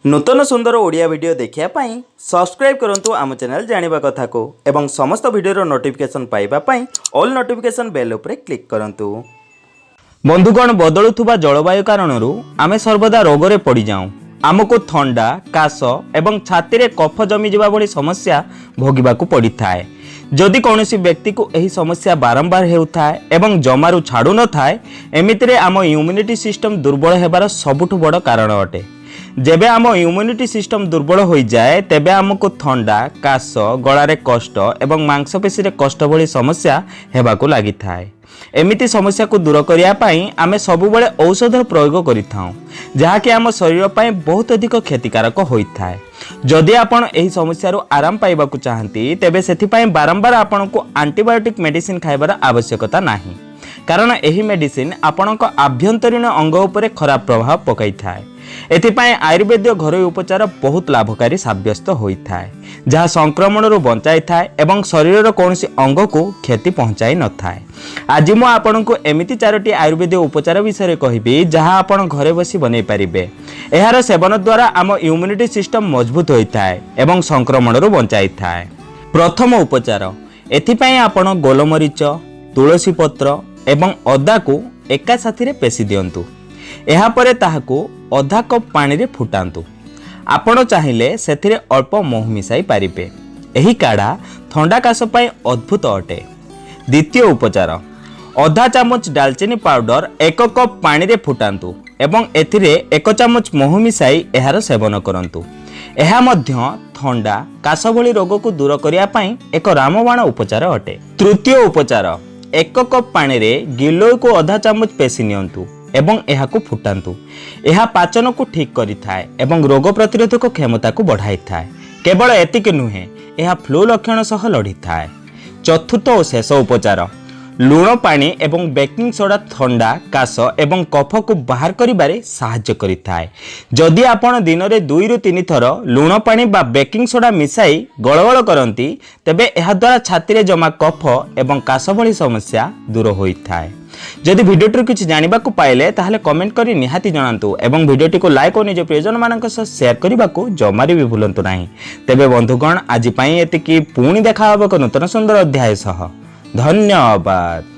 नूतन सुंदर ओडिया वीडियो देखिया पाई सब्सक्राइब करंतु आम चैनल जानिबा कथा को एवं समस्त वीडियो नोटिफिकेशन पाइबा पाई ऑल नोटिफिकेशन बेल उपरे क्लिक करंतु। बंधुगण बदलुथुबा जलवायु कारणरू आमे सर्वदा रोगरे पड़ी जाऊं। आमको थंडा काश एवं छाती रे कफ जमी जिबा भली समस्या भोगिबाकू पड़ी थाए। जदि कौनसी व्यक्ति को यही समस्या बारंबार हेउथाए एवं जमारू छाड़ू न थाए एमितिरे आम इम्यूनिटी सिस्टम दुर्बल हेबार सबुठु बड़ कारण अटे। जेबे आम इम्यूनिटी सिस्टम दुर्बल हो जाए तेबे आमको थंडा काश गलारे कष्ट एवं मांसपेशी रे कष्ट भली समस्या हेबाकू लागि थाए। एमिति समस्या को दूर करिया पाई आमे सबुबले औषध प्रयोग करिथाउ जहाँकि आम शरीर पाई बहुत अधिक क्षतिकारक होइथाए। जदि आपण एही समस्यारू आराम पाइबाकू चाहंती तेबे सेथिपाई बारंबार आपणको एंटीबायोटिक मेडिसिन खाइबार आवश्यकता नाही, कारण एही मेडिसिन आपणको आभ्यंतरीण अंग उपरे खराब प्रभाव पकाई थाए। एथिपाई आयुर्वेद घरोई उपचार बहुत लाभकारी साब्यस्त होइथाए, जहाँ संक्रमण बंचाई थाए एवं शरीर कौनसी अंग को क्षति पहुंचाई न थाए। आज मु आपनको एमिति 4टी आयुर्वेद उपचार विषय कहबी जहाँ आपण घरे बसी बनै पारिबे। एहार सेवन द्वारा आम इम्यूनिटी सिस्टम मजबूत होइथाए एवं संक्रमण बंचाई थाए। प्रथम उपचार एथिपाई आपण गोलमरीच तुलसी पत्र एवं अदा को एका साथी रे पेसी दियंतु। एहा परे ताहाको अधा कप पानी रे फुटांतु। आपण चाहिए सेथिरे अल्प महू मिसाई पारिबे। एही काढ़ा थंडा काश पाई अद्भुत अटे। द्वितीय उपचार अधा चामच डालचीनी पाउडर 1 कप पानी रे फुटांतु एवं एथिरे 1 चामच महू मिसाई एहार सेवन करंतु। एहा मध्य थंडा काश भली रोग को दूर करिया पाई एक रामबाण उपचार अटे। तृतीय उपचार 1 कप पानी रे गिलोय को आधा चामच पेसी नियंतु एवं एहाकू फुटांतु। एहा पाचन को ठीक करि थाए एवं रोग प्रतिरोधक क्षमता को बढ़ाई थाए। केवल एतिक नुहे, एहा फ्लू लक्षण सह लड़ी थाए। चतुर्थ और शेष उपचार लुण पानी एवं बेकिंग सोडा थंडा काश एवं कफ को बाहर करिबारे सहाय्य करि थाए। जदि आपण दिन रे 2 ରୁ 3 थर लुण पानी बा बेकिंग सोडा मिसाई गळगळ करंती तेबे एहा द्वारा छाती रे जमा कफ एवं काश भली समस्या दूर होई थाए। जदि भिडियोटी किसी जानिबा को पाइले ताहले कमेंट करी निहाती जणांतु एवं भिडियोटी को लाइक और निज प्रियजन मानक सह शेयर करने को जमारी भी भूलंतु नहीं। तेबे बंधुगण आज पाई एतिकी पुणी देखा हबो नूतन सुंदर अध्याय सह। धन्यवाद।